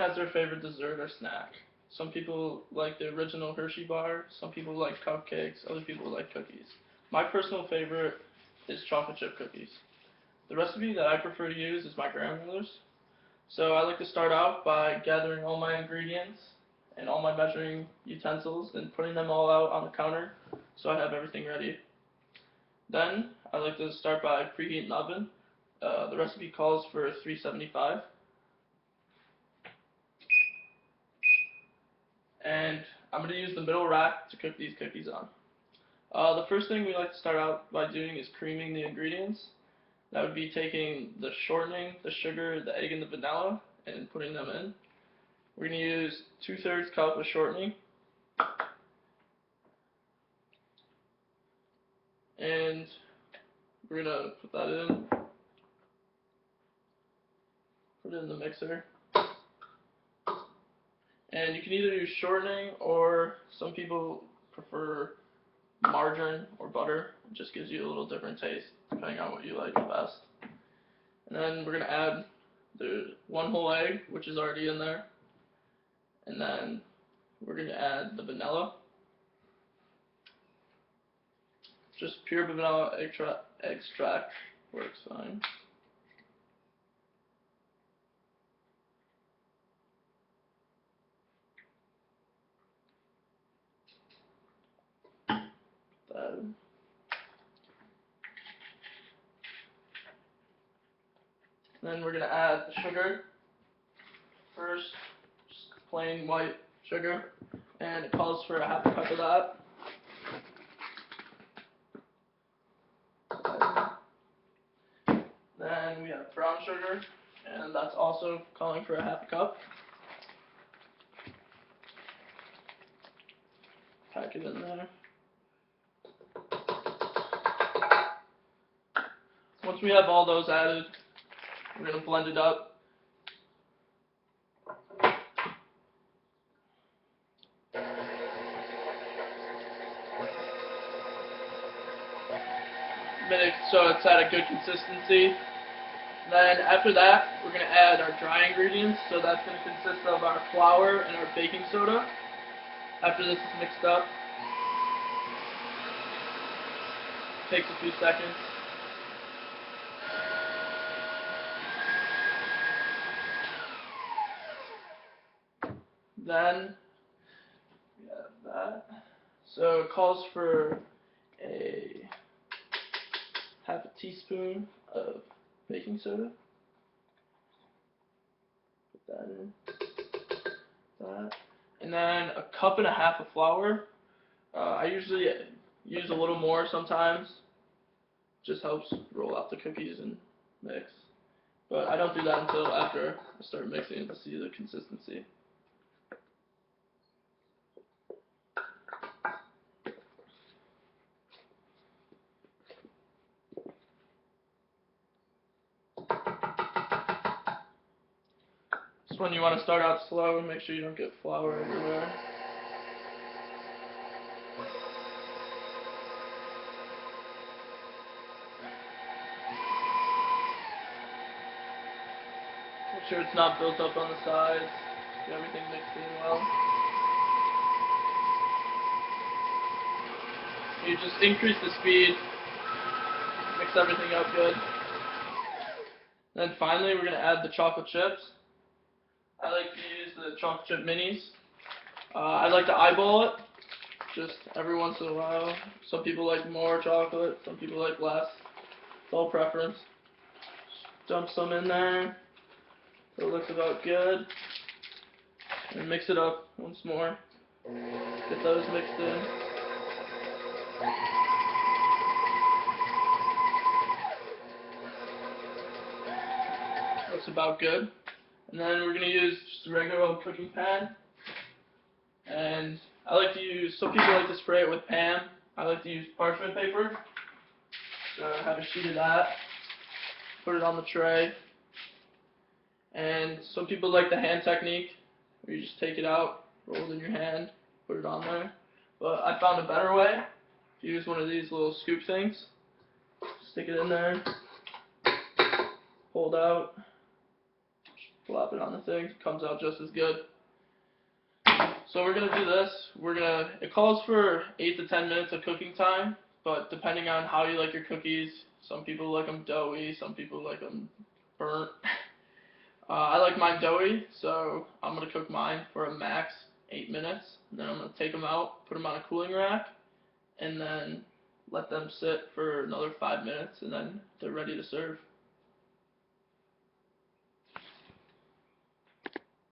has their favorite dessert or snack. Some people like the original Hershey bar, some people like cupcakes, other people like cookies. My personal favorite is chocolate chip cookies. The recipe that I prefer to use is my grandmother's. So I like to start out by gathering all my ingredients and all my measuring utensils and putting them all out on the counter so I have everything ready. Then I like to start by preheating the oven. The recipe calls for 375. And I'm going to use the middle rack to cook these cookies on. The first thing we like to start out by doing is creaming the ingredients. That would be taking the shortening, the sugar, the egg, and the vanilla and putting them in. We're going to use 2/3 cup of shortening. And we're going to put that in. Put it in the mixer. And you can either use shortening, or some people prefer margarine or butter. It just gives you a little different taste depending on what you like the best. And then we're going to add the 1 whole egg, which is already in there. And then we're going to add the vanilla. Just pure vanilla extract works fine. Then we're going to add the sugar. First, just plain white sugar, and it calls for 1/2 cup of that. Then we have brown sugar, and that's also calling for 1/2 cup. Pack it in there. Once we have all those added, we're going to blend it up. So it's at a good consistency. Then after that, we're going to add our dry ingredients. So that's going to consist of our flour and our baking soda. After this is mixed up, takes a few seconds. Then we have that. So it calls for a 1/2 teaspoon of baking soda. Put that in. That. And then 1.5 cups of flour. I usually use a little more sometimes. Just helps roll out the cookies and mix. But I don't do that until after I start mixing to see the consistency. This one you want to start out slow and make sure you don't get flour everywhere. Make sure it's not built up on the sides. Get everything mixed in well. You just increase the speed. Mix everything up good. Then finally we're going to add the chocolate chips. I like to use the chocolate chip minis. I like to eyeball it, just every once in a while. Some people like more chocolate, some people like less. It's all preference. Just dump some in there. It looks about good. And mix it up once more. Get those mixed in. Looks about good. And then we're going to use just a regular old cooking pan. And I like to use, some people like to spray it with Pam. I like to use parchment paper. So I have a sheet of that. Put it on the tray. And some people like the hand technique, where you just take it out, roll it in your hand, put it on there. But I found a better way. If you use one of these little scoop things, stick it in there, hold out, Plop it on the thing. Comes out just as good. So we're gonna do this. It calls for 8 to 10 minutes of cooking time, but depending on how you like your cookies, some people like them doughy, some people like them burnt. I like mine doughy, so I'm gonna cook mine for a max 8 minutes. And then I'm gonna take them out, put them on a cooling rack, and then let them sit for another 5 minutes, and then they're ready to serve.